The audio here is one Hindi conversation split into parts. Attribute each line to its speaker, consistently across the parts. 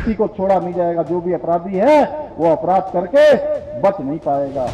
Speaker 1: किसी को छोड़ा नहीं जाएगा। जो भी अपराधी है वो अपराध करके बच नहीं पाएगा।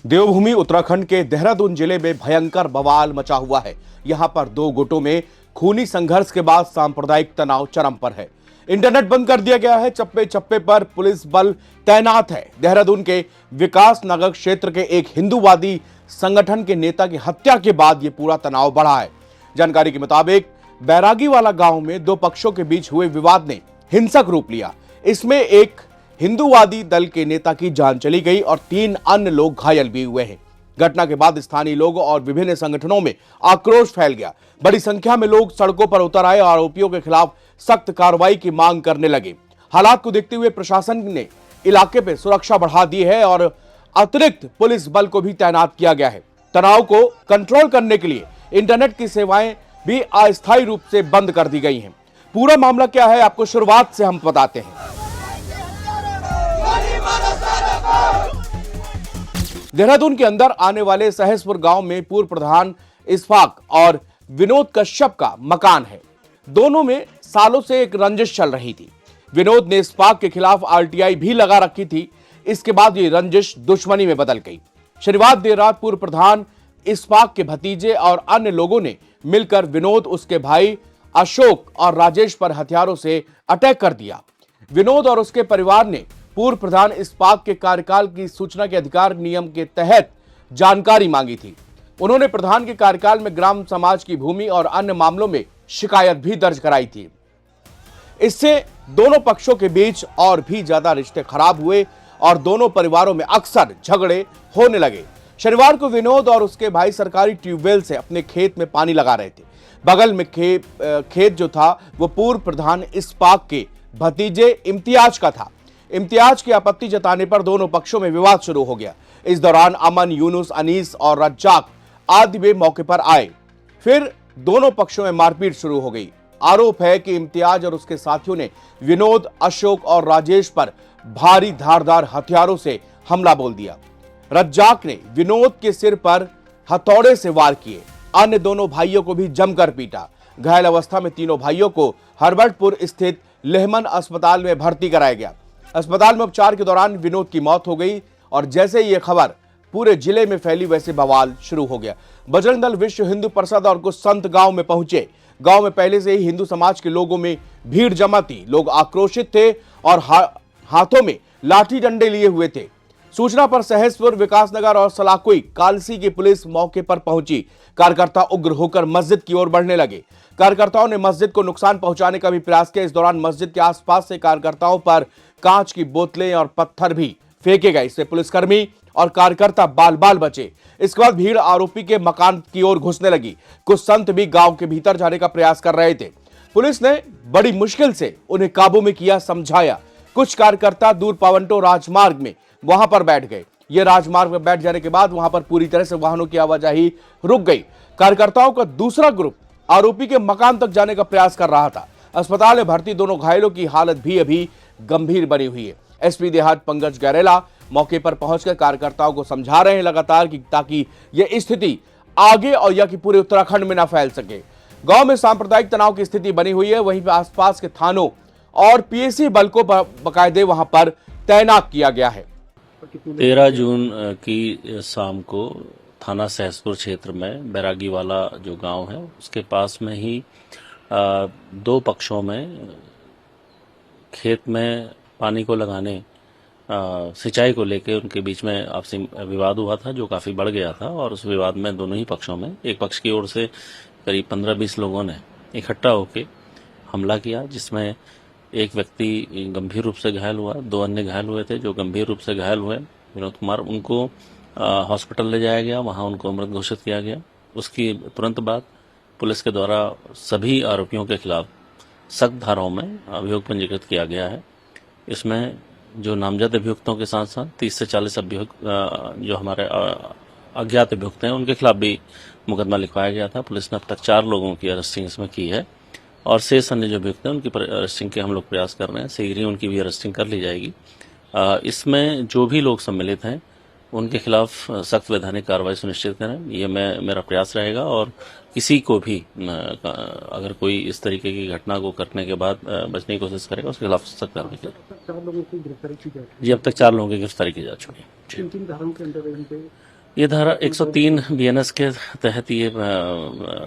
Speaker 2: देवभूमि उत्तराखंड के देहरादून जिले में भयंकर बवाल मचा हुआ है। यहां पर दो गुटों में खूनी संघर्ष के बाद सांप्रदायिक तनाव चरम पर है। इंटरनेट बंद कर दिया गया है। चप्पे चप्पे पर पुलिस बल तैनात है। देहरादून के विकास नगर क्षेत्र के एक हिंदूवादी संगठन के नेता की हत्या के बाद यह पूरा तनाव बढ़ा है। जानकारी के मुताबिक बैरागीवाला गांव में दो पक्षों के बीच हुए विवाद ने हिंसक रूप लिया। इसमें एक हिंदूवादी दल के नेता की जान चली गई और 3 अन्य लोग घायल भी हुए हैं। घटना के बाद स्थानीय लोगों और विभिन्न संगठनों में आक्रोश फैल गया। बड़ी संख्या में लोग सड़कों पर उतर आए और आरोपियों के खिलाफ सख्त कार्रवाई की मांग करने लगे। हालात को देखते हुए प्रशासन ने इलाके पर सुरक्षा बढ़ा दी है और अतिरिक्त पुलिस बल को भी तैनात किया गया है। तनाव को कंट्रोल करने के लिए इंटरनेट की सेवाएं भी अस्थायी रूप से बंद कर दी गई हैं। पूरा मामला क्या है आपको शुरुआत से हम बताते हैं। देहरादून के अंदर आने वाले सहसपुर गांव में पूर्व प्रधान इस्फाक और विनोद कश्यप का मकान है। दोनों में सालों से एक रंजिश चल रही थी। विनोद ने इस्फाक के खिलाफ आरटीआई भी लगा रखी थी। इसके बाद ये रंजिश दुश्मनी में बदल गई। शनिवार देर रात पूर्व प्रधान इस्फाक के भतीजे और अन्य लोगों ने मिलकर विनोद, उसके भाई अशोक और राजेश पर हथियारों से अटैक कर दिया। विनोद और उसके परिवार ने पूर्व प्रधान इस्फाक के कार्यकाल की सूचना के अधिकार नियम के तहत जानकारी मांगी थी। उन्होंने प्रधान के कार्यकाल में ग्राम समाज की भूमि और अन्य मामलों में शिकायत भी दर्ज कराई थी। इससे दोनों पक्षों के बीच और भी ज्यादा रिश्ते खराब हुए और दोनों परिवारों में अक्सर झगड़े होने लगे। शनिवार को विनोद और उसके भाई सरकारी ट्यूबवेल से अपने खेत में पानी लगा रहे थे। बगल में खेत जो था वो पूर्व प्रधान इस्फाक के भतीजे इम्तियाज का था। इम्तियाज की आपत्ति जताने पर दोनों पक्षों में विवाद शुरू हो गया। इस दौरान अमन, यूनुस, अनीस और रज्जाक आदि वे मौके पर आए। फिर दोनों पक्षों में मारपीट शुरू हो गई। आरोप है कि इम्तियाज और उसके साथियों ने विनोद, अशोक और राजेश पर भारी धारदार हथियारों से हमला बोल दिया। रज्जाक ने विनोद के सिर पर हथौड़े से वार किए। अन्य दोनों भाइयों को भी जमकर पीटा। घायल अवस्था में तीनों भाइयों को हरबर्टपुर स्थित लेहमन अस्पताल में भर्ती कराया गया। अस्पताल में उपचार के दौरान विनोद की मौत हो गई और जैसे ये खबर पूरे जिले में फैली वैसे बवाल शुरू हो गया। बजरंग दल, विश्व हिंदू परिषद और कुछ संत गांव में पहुंचे। गांव में पहले से ही हिंदू समाज के लोगों में भीड़ जमा थी। लोग आक्रोशित थे और हाथों में लाठी डंडे लिए हुए थे। सूचना पर सहसपुर, विकासनगर और सलाकुई कालसी की पुलिस मौके पर पहुंची। कार्यकर्ता उग्र होकर मस्जिद की ओर बढ़ने लगे। कार्यकर्ताओं ने मस्जिद को नुकसान पहुंचाने का भी प्रयास किया। इस दौरान मस्जिद के आसपास से कार्यकर्ताओं पर कांच की बोतलें और पत्थर भी फेंके गए। इससे पुलिसकर्मी और कार्यकर्ता बाल बाल बचे। इसके बाद भीड़ आरोपी के मकान की ओर घुसने लगी। कुछ संत भी गांव के भीतर जाने का प्रयास कर रहे थे। पुलिस ने बड़ी मुश्किल से उन्हें काबू में किया, समझाया। कुछ कार्यकर्ता दूर पावंटो राजमार्ग में वहां पर बैठ गए। ये राजमार्ग में बैठ जाने के बाद वहां पर पूरी तरह से वाहनों की आवाजाही रुक गई। कार्यकर्ताओं का दूसरा ग्रुप आरोपी के मकान तक जाने का प्रयास कर रहा था। अस्पताल में भर्ती दोनों घायलों की हालत भी अभी गंभीर बनी हुई है। एसपी देहात पंकज गैरेला मौके पर पहुंचकर कार्यकर्ताओं को समझा रहे हैं लगातार ताकि यह स्थिति आगे और या कि पूरे उत्तराखंड में ना फैल सके। गांव में सांप्रदायिक तनाव की स्थिति बनी हुई है। वहीं पर आसपास के थानों और पीएसी बल को बाकायदे वहां पर तैनात किया गया है।
Speaker 3: 13 जून की शाम को थाना सहसपुर क्षेत्र में बैरागीवाला जो गांव है उसके पास में ही दो पक्षों में खेत में पानी को लगाने सिंचाई को लेकर उनके बीच में आपसी विवाद हुआ था, जो काफी बढ़ गया था। और उस विवाद में दोनों ही पक्षों में एक पक्ष की ओर से करीब 15-20 लोगों ने इकट्ठा होकर हमला किया, जिसमें एक व्यक्ति गंभीर रूप से घायल हुआ, 2 अन्य घायल हुए थे। जो गंभीर रूप से घायल हुए विनोद कुमार, उनको हॉस्पिटल ले जाया गया, वहां उनको मृत घोषित किया गया। उसकी तुरंत बाद पुलिस के द्वारा सभी आरोपियों के खिलाफ सख्त धाराओं में अभियोग पंजीकृत किया गया है। इसमें जो नामजद अभियुक्तों के साथ साथ 30 से 40 अभियुक्त जो हमारे अज्ञात अभियुक्त हैं उनके खिलाफ भी मुकदमा लिखवाया गया था। पुलिस ने अब तक 4 लोगों की अरेस्टिंग इसमें की है और शेष अन्य जो अभियुक्त हैं उनकी अरेस्टिंग के हम लोग प्रयास कर रहे हैं। शीघ्र ही उनकी भी अरेस्टिंग कर ली जाएगी। इसमें जो भी लोग सम्मिलित हैं उनके खिलाफ सख्त वैधानिक कार्रवाई सुनिश्चित करें, ये मेरा प्रयास रहेगा। और किसी को भी अगर कोई इस तरीके की घटना को करने के बाद बचने की कोशिश करेगा, उसके खिलाफ सख्त कार्रवाई करें।
Speaker 4: 4 लोगों की गिरफ्तारी की जा चुकी
Speaker 3: जी, अब तक 4 लोगों की गिरफ्तारी की जा चुकी है।
Speaker 4: है। किन धाराओं के अंदर इन पे
Speaker 3: ये धारा 103 बीएनएस के तहत ये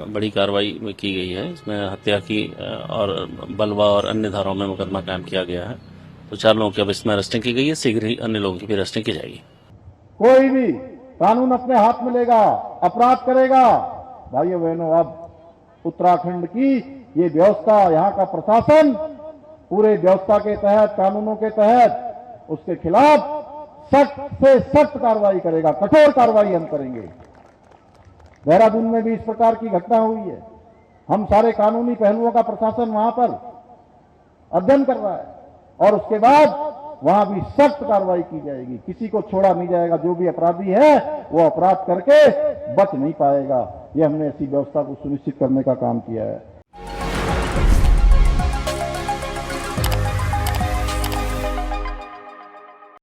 Speaker 3: बड़ी कार्रवाई की गई है। इसमें हत्या की और बलवा और अन्य धाराओं में मुकदमा कायम किया गया है। तो 4 लोगों की अब इसमें अरेस्टिंग की गई है। शीघ्र ही अन्य लोगों की भी अरेस्टिंग की जाएगी।
Speaker 1: कोई भी कानून अपने हाथ में लेगा, अपराध करेगा, भाइयों बहनों, अब उत्तराखंड की ये व्यवस्था, यहाँ का प्रशासन पूरे व्यवस्था के तहत, कानूनों के तहत उसके खिलाफ सख्त से सख्त कार्रवाई करेगा, कठोर कार्रवाई हम करेंगे। देहरादून में भी इस प्रकार की घटना हुई है। हम सारे कानूनी पहलुओं का प्रशासन वहां पर अध्ययन कर रहा है और उसके बाद वहां भी सख्त कार्रवाई की जाएगी। किसी को छोड़ा नहीं जाएगा। जो भी अपराधी है वो अपराध करके बच नहीं पाएगा। ये हमने ऐसी व्यवस्था को सुनिश्चित करने का काम किया है।